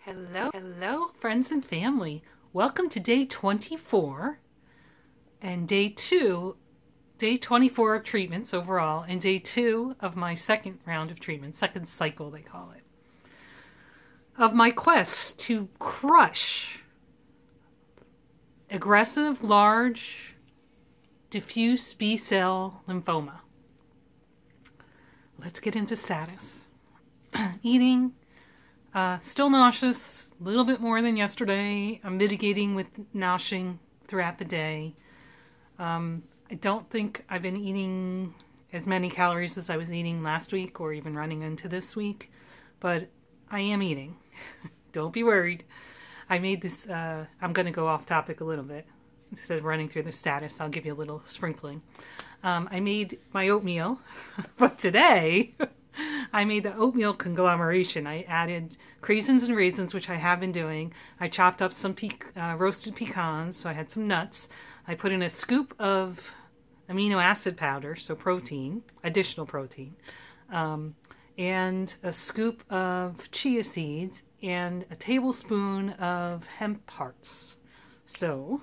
Hello, friends and family. Welcome to day 24 and day 24 of treatments overall, and day 2 of my second round of treatment, second cycle they call it, of my quest to crush aggressive, large, diffuse B-cell lymphoma. Let's get into status. Eating. Still nauseous, a little bit more than yesterday. I'm mitigating with noshing throughout the day. I don't think I've been eating as many calories as I was eating last week or even running into this week, but I am eating. Don't be worried. I made this, I'm going to go off topic a little bit. Instead of running through the status, I'll give you a little sprinkling. I made my oatmeal, but today I made the oatmeal conglomeration. I added craisins and raisins, which I have been doing. I chopped up some roasted pecans, so I had some nuts. I put in a scoop of amino acid powder, so protein, additional protein, and a scoop of chia seeds, and a tablespoon of hemp hearts. So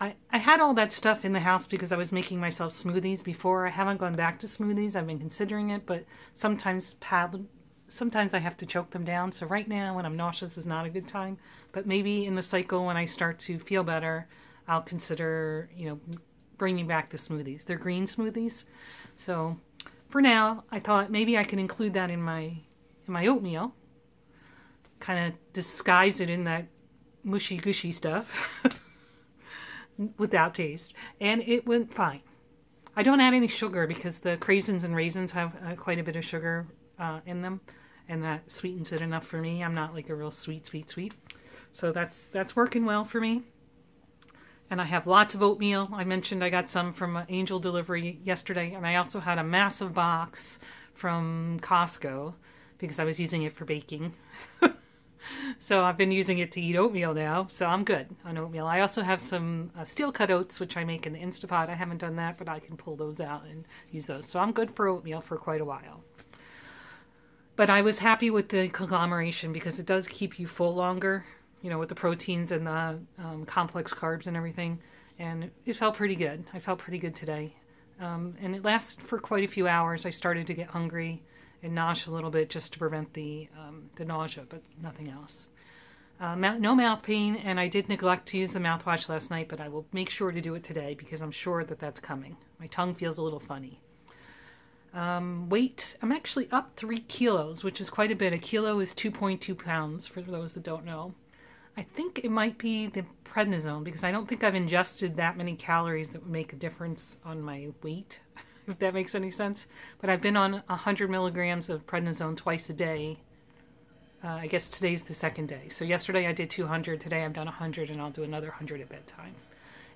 I had all that stuff in the house because I was making myself smoothies before. I haven't gone back to smoothies. I've been considering it, but sometimes I have to choke them down. So right now, when I'm nauseous, is not a good time. But maybe in the cycle, when I start to feel better, I'll consider, bringing back the smoothies. They're green smoothies. So for now, I thought maybe I can include that in my oatmeal. Kind of disguise it in that mushy gushy stuff. Without taste, and it went fine. I don't add any sugar because the craisins and raisins have quite a bit of sugar in them, and that sweetens it enough for me. I'm not like a real sweet. So that's working well for me. And I have lots of oatmeal. I mentioned I got some from Angel Delivery yesterday, and I also had a massive box from Costco because I was using it for baking. So I've been using it to eat oatmeal now, so I'm good on oatmeal. I also have some steel cut oats, which I make in the Instapot. I haven't done that, but I can pull those out and use those. So I'm good for oatmeal for quite a while. But I was happy with the conglomeration because it does keep you full longer, with the proteins and the complex carbs and everything. And it felt pretty good. I felt pretty good today. And it lasted for quite a few hours. I started to get hungry and nosh a little bit just to prevent the nausea, but nothing else. No mouth pain, and I did neglect to use the mouthwash last night, but I will make sure to do it today because I'm sure that that's coming. My tongue feels a little funny. Weight, I'm actually up 3 kilos, which is quite a bit. A kilo is 2.2 pounds, for those that don't know. I think it might be the prednisone because I don't think I've ingested that many calories that would make a difference on my weight. If that makes any sense. But I've been on 100 milligrams of prednisone twice a day. I guess today's the second day. So yesterday I did 200. Today I've done 100, and I'll do another 100 at bedtime.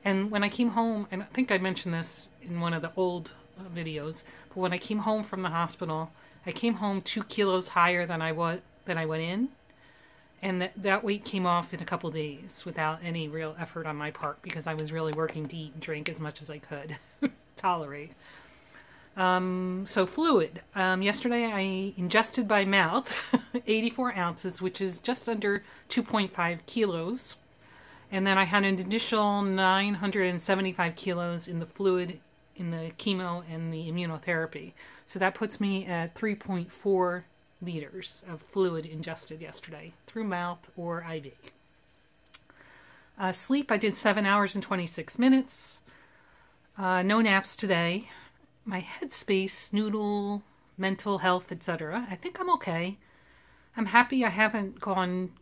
And when I came home, and I think I mentioned this in one of the old videos, but when I came home from the hospital, I came home 2 kilos higher than I went in. And that weight came off in a couple days without any real effort on my part because I was really working to eat and drink as much as I could tolerate. So fluid. Yesterday I ingested by mouth 84 ounces, which is just under 2.5 kilos. And then I had an additional 975 kilos in the fluid in the chemo and the immunotherapy. So that puts me at 3.4 liters of fluid ingested yesterday through mouth or IV. Sleep, I did 7 hours and 26 minutes. No naps today. My headspace, noodle, mental health, etc. I think I'm okay. I'm happy I haven't gone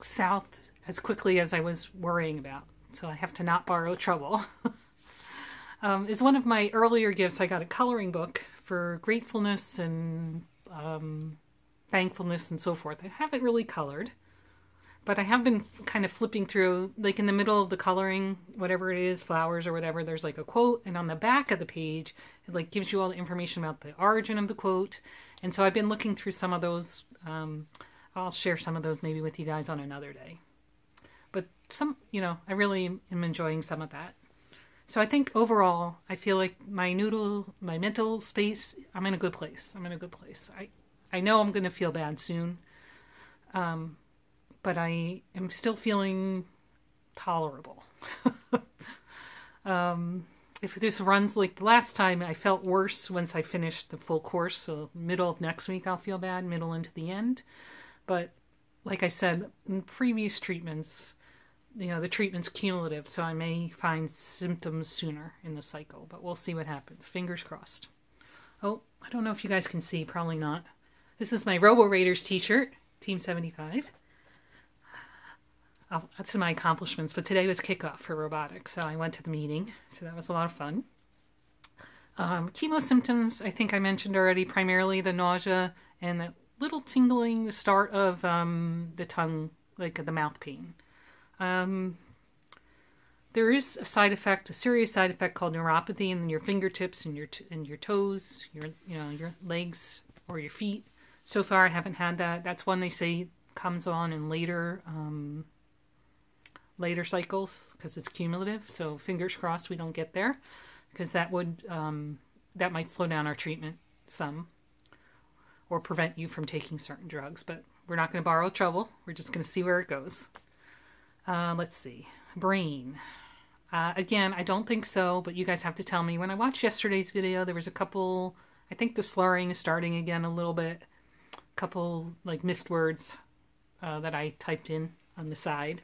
south as quickly as I was worrying about. So I have to not borrow trouble. Is one of my earlier gifts. I got a coloring book for gratefulness and thankfulness and so forth. I haven't really colored. But I have been kind of flipping through, like in the middle of the coloring, whatever it is, flowers or whatever, there's like a quote. And on the back of the page, it like gives you all the information about the origin of the quote. And so I've been looking through some of those. I'll share some of those maybe with you guys on another day. But some, I really am enjoying some of that. So I think overall, I feel like my mental space, I'm in a good place. I know I'm going to feel bad soon. but I am still feeling tolerable. If this runs like the last time, I felt worse once I finished the full course. So middle of next week, I'll feel bad, middle into the end. But like I said, in previous treatments, the treatment's cumulative, so I may find symptoms sooner in the cycle, but we'll see what happens. Fingers crossed. Oh, I don't know if you guys can see, probably not. This is my Robo Raiders t-shirt, Team 75. Oh, that's my accomplishments, but today was kickoff for robotics, so I went to the meeting, so that was a lot of fun. Chemo symptoms, I think I mentioned already, primarily the nausea and the little tingling, the start of the tongue, like the mouth pain. There is a side effect, a serious side effect called neuropathy in your fingertips and your toes, your legs or your feet. So far, I haven't had that. That's one they say comes on in later cycles because it's cumulative. So fingers crossed we don't get there, because that might slow down our treatment some or prevent you from taking certain drugs. But we're not going to borrow trouble. We're just going to see where it goes. Let's see. Brain. Again, I don't think so, but you guys have to tell me. When I watched yesterday's video, there was a couple, I think the slurring is starting again a little bit. A couple like missed words that I typed in on the side.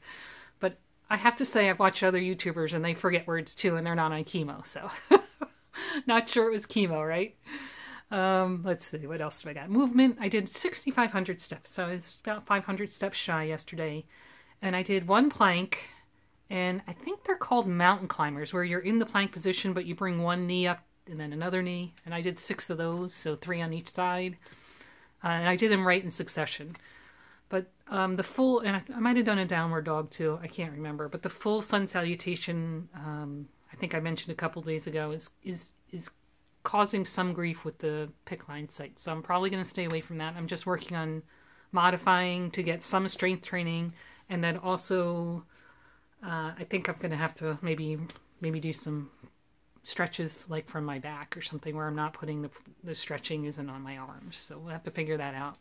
But I have to say, I've watched other YouTubers and they forget words too, and they're not on chemo, so not sure it was chemo, right? Let's see, what else do I got? Movement. I did 6,500 steps, so I was about 500 steps shy yesterday. And I did one plank, and I think they're called mountain climbers, where you're in the plank position, but you bring one knee up and then another knee. And I did 6 of those, so 3 on each side. And I did them right in succession. But the full, and I might have done a downward dog too, I can't remember. But the full sun salutation, I think I mentioned a couple days ago, is causing some grief with the PICC line site. So I'm probably going to stay away from that. I'm just working on modifying to get some strength training. And then also, I think I'm going to have to maybe do some stretches like from my back or something, where I'm not putting the stretching isn't on my arms. So we'll have to figure that out.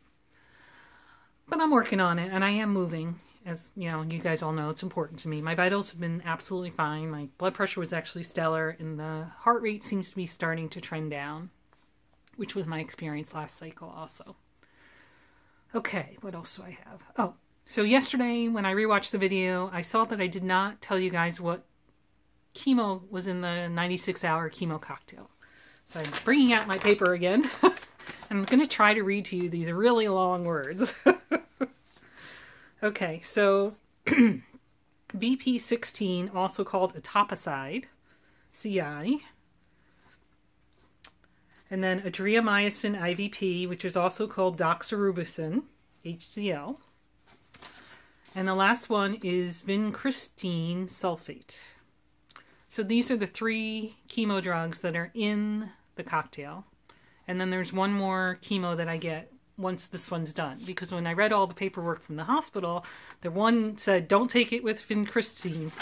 But I'm working on it, and I am moving. As you know, you guys all know, it's important to me. My vitals have been absolutely fine. My blood pressure was actually stellar, and the heart rate seems to be starting to trend down, which was my experience last cycle also. Okay, what else do I have? Oh. So yesterday, when I rewatched the video, I saw that I did not tell you guys what chemo was in the 96-hour chemo cocktail. So I'm bringing out my paper again. I'm going to try to read to you these really long words. Okay, so BP16, also called etoposide, CI. And then adriamycin IVP, which is also called doxorubicin, HCl. And the last one is vincristine sulfate. So these are the 3 chemo drugs that are in the cocktail. And then there's one more chemo that I get once this one's done. Because when I read all the paperwork from the hospital, the one said, don't take it with vincristine.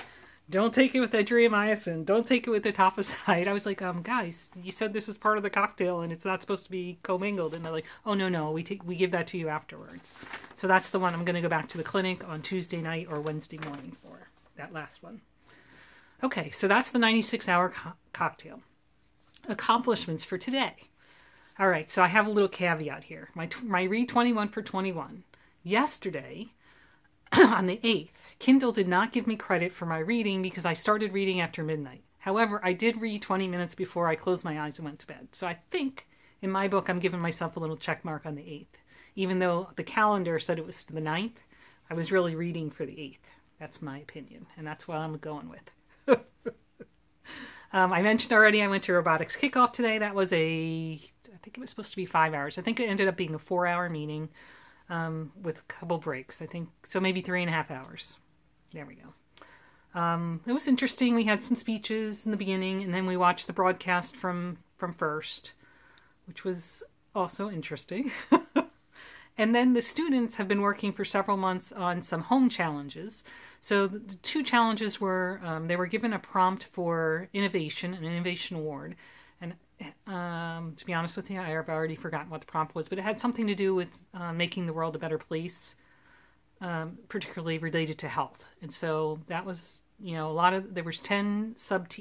Don't take it with adriamycin. Don't take it with etoposide. I was like, guys, you said this is part of the cocktail and it's not supposed to be commingled. And they're like, oh, no, we give that to you afterwards. So that's the one I'm going to go back to the clinic on Tuesday night or Wednesday morning for, that last one. Okay, so that's the 96-hour cocktail. Accomplishments for today. All right, so I have a little caveat here. My read 21 for 21. Yesterday, on the 8th, Kindle did not give me credit for my reading because I started reading after midnight. However, I did read 20 minutes before I closed my eyes and went to bed. So I think, in my book, I'm giving myself a little check mark on the 8th. Even though the calendar said it was the 9th, I was really reading for the 8th. That's my opinion, and that's what I'm going with. I mentioned already I went to robotics kickoff today. That was I think it was supposed to be 5 hours. I think it ended up being a 4-hour meeting with a couple breaks. I think, so maybe 3.5 hours. There we go. It was interesting. We had some speeches in the beginning, and then we watched the broadcast from first, which was also interesting. And then the students have been working for several months on some home challenges. So the 2 challenges were, they were given a prompt for innovation, an innovation award. And to be honest with you, I have already forgotten what the prompt was, but it had something to do with making the world a better place. particularly related to health. And so that was, there was 10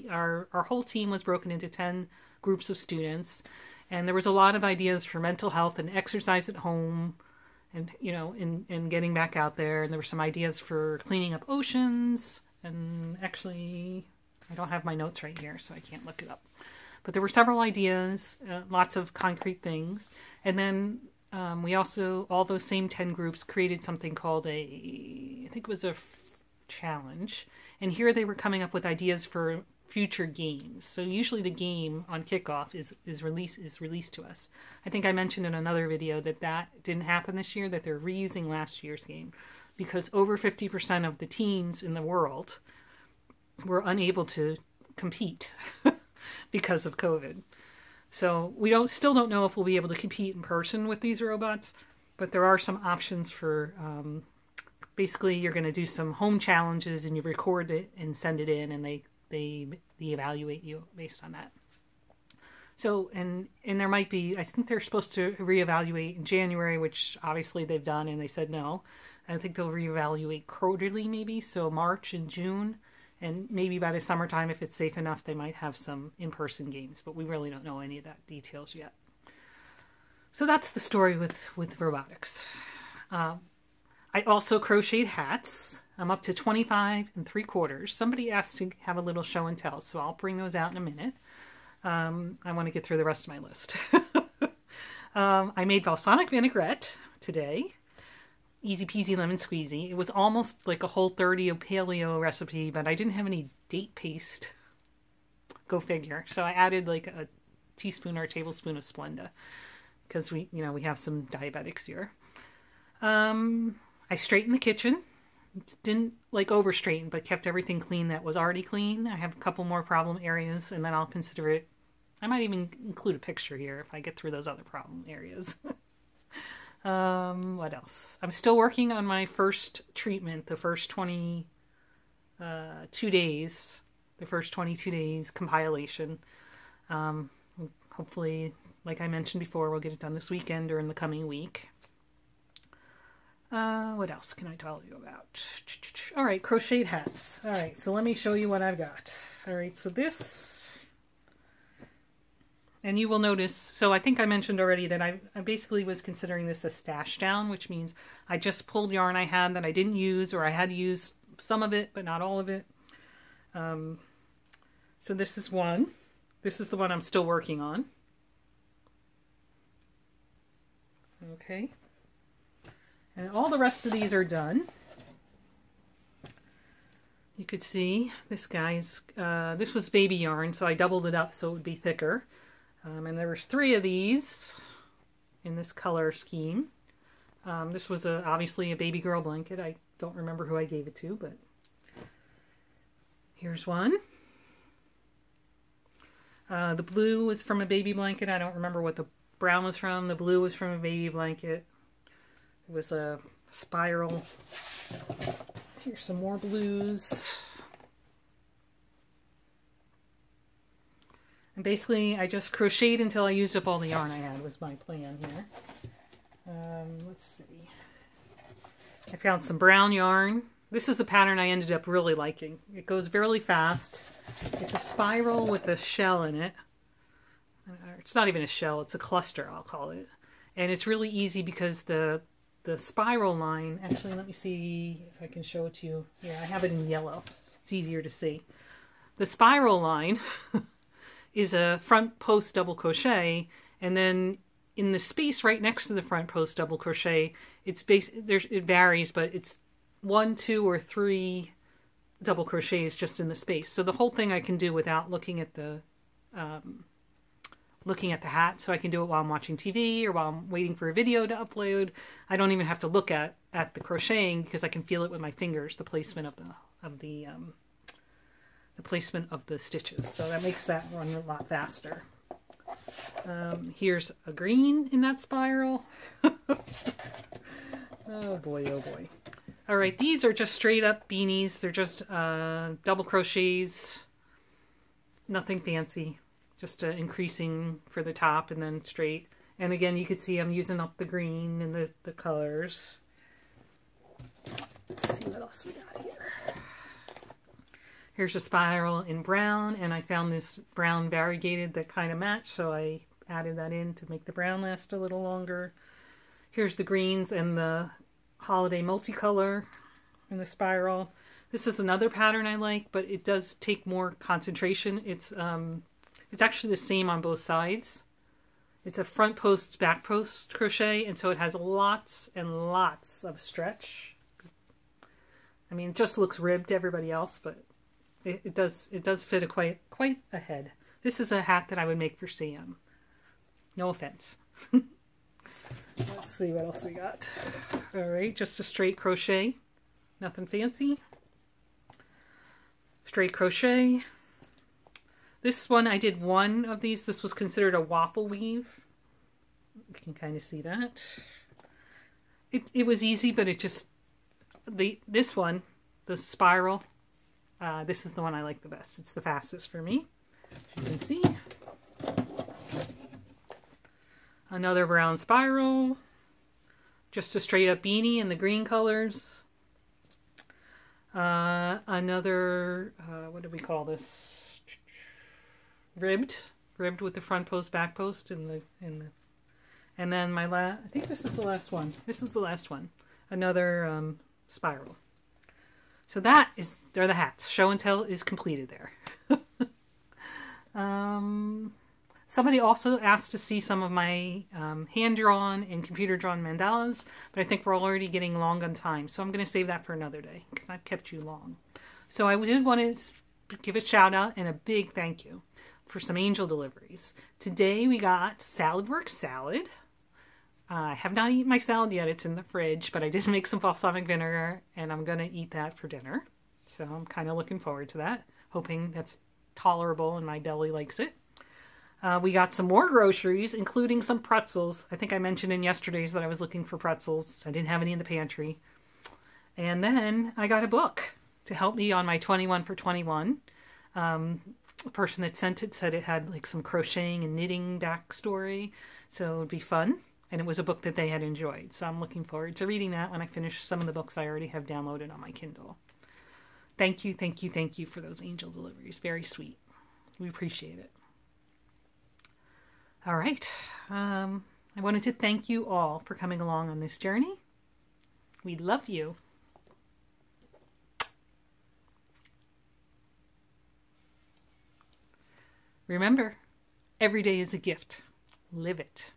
our whole team was broken into 10 groups of students. And there was a lot of ideas for mental health and exercise at home and, in getting back out there. And there were some ideas for cleaning up oceans. And actually, I don't have my notes right here, so I can't look it up. But there were several ideas, lots of concrete things. And then we also, all those same 10 groups created something called I think it was a challenge. And here they were coming up with ideas for future games. So usually the game on kickoff is released to us. I think I mentioned in another video that didn't happen this year, that they're reusing last year's game because over 50% of the teams in the world were unable to compete because of COVID. So we still don't know if we'll be able to compete in person with these robots, but there are some options for, basically you're going to do some home challenges and you record it and send it in, and they evaluate you based on that. So, and there might be, I think they're supposed to reevaluate in January, which obviously they've done, and they said no. I think they'll reevaluate quarterly maybe, so March and June. And maybe by the summertime, if it's safe enough, they might have some in-person games, but we really don't know any of that details yet. So that's the story with robotics. I also crocheted hats. I'm up to 25 3/4. Somebody asked to have a little show and tell, so I'll bring those out in a minute. I want to get through the rest of my list. I made balsamic vinaigrette today. Easy peasy lemon squeezy. It was almost like a Whole30 paleo recipe, but I didn't have any date paste. Go figure. So I added like a teaspoon or a tablespoon of Splenda because we have some diabetics here. I straightened the kitchen. Didn't like over straighten, but kept everything clean that was already clean. I have a couple more problem areas, and then I'll consider it. I might even include a picture here if I get through those other problem areas. What else? I'm still working on my first treatment, the first 22 days, compilation. Hopefully, like I mentioned before, we'll get it done this weekend or in the coming week. What else can I tell you about? All right, crocheted hats. All right, so let me show you what I've got. All right, so this... And you will notice, so I think I mentioned already that I basically was considering this a stash down, which means I just pulled yarn I had that I didn't use, or I had to use some of it, but not all of it. So this is one. This is the one I'm still working on. Okay. And all the rest of these are done. You could see this guy's, this was baby yarn, so I doubled it up so it would be thicker. And there was 3 of these in this color scheme. This was obviously a baby girl blanket. I don't remember who I gave it to, but here's one. The blue was from a baby blanket. I don't remember what the brown was from. The blue was from a baby blanket. It was a spiral. Here's some more blues. And basically, I just crocheted until I used up all the yarn I had, was my plan here. Let's see. I found some brown yarn. This is the pattern I ended up really liking. It goes fairly fast. It's a spiral with a shell in it. It's not even a shell, it's a cluster, I'll call it. And it's really easy because the spiral line, actually, let me see if I can show it to you. Yeah, I have it in yellow. It's easier to see. The spiral line is a front post double crochet, and then in the space right next to the front post double crochet, it varies, but it's 1, 2, or 3 double crochets just in the space. So the whole thing I can do without looking at the hat. So I can do it while I'm watching TV or while I'm waiting for a video to upload. I don't even have to look at the crocheting because I can feel it with my fingers, the placement of the placement of the stitches. So that makes that run a lot faster. Here's a green in that spiral. Oh boy, oh boy. All right, these are just straight up beanies. They're just double crochets, nothing fancy, just increasing for the top and then straight. And again, you can see I'm using up the green and the colors. Let's see what else we got here. Here's a spiral in brown, and I found this brown variegated that kind of matched, so I added that in to make the brown last a little longer. Here's the greens and the holiday multicolor in the spiral. This is another pattern I like, but it does take more concentration. It's actually the same on both sides. It's a front post, back post crochet, and so it has lots and lots of stretch. I mean, it just looks ribbed to everybody else, but it does fit quite a head. This is a hat that I would make for Sam. No offense. Let's see what else we got. All right, just a straight crochet. Nothing fancy. Straight crochet. This one, I did one of these. This was considered a waffle weave. You can kind of see that. It was easy, but it just... This one, the spiral, this is the one I like the best. It's the fastest for me, as you can see. Another brown spiral. Just a straight up beanie in the green colors. Another, what do we call this? Ribbed with the front post, back post, and then I think this is the last one. This is the last one. Another spiral. So they're the hats. Show and tell is completed there. Somebody also asked to see some of my hand-drawn and computer-drawn mandalas, but I think we're already getting long on time, so I'm going to save that for another day, because I've kept you long. So I did want to give a shout-out and a big thank you for some angel deliveries. Today we got Salad Works salad. I have not eaten my salad yet. It's in the fridge, but I did make some balsamic vinegar, and I'm going to eat that for dinner. So I'm kind of looking forward to that, hoping that's tolerable and my belly likes it. We got some more groceries, including some pretzels. I think I mentioned in yesterday's that I was looking for pretzels. I didn't have any in the pantry. And then I got a book to help me on my 21 for 21. A person that sent it said it had like some crocheting and knitting backstory, so it would be fun. And it was a book that they had enjoyed. So I'm looking forward to reading that when I finish some of the books I already have downloaded on my Kindle. Thank you, thank you, thank you for those angel deliveries. Very sweet. We appreciate it. All right. I wanted to thank you all for coming along on this journey. We love you. Remember, every day is a gift. Live it.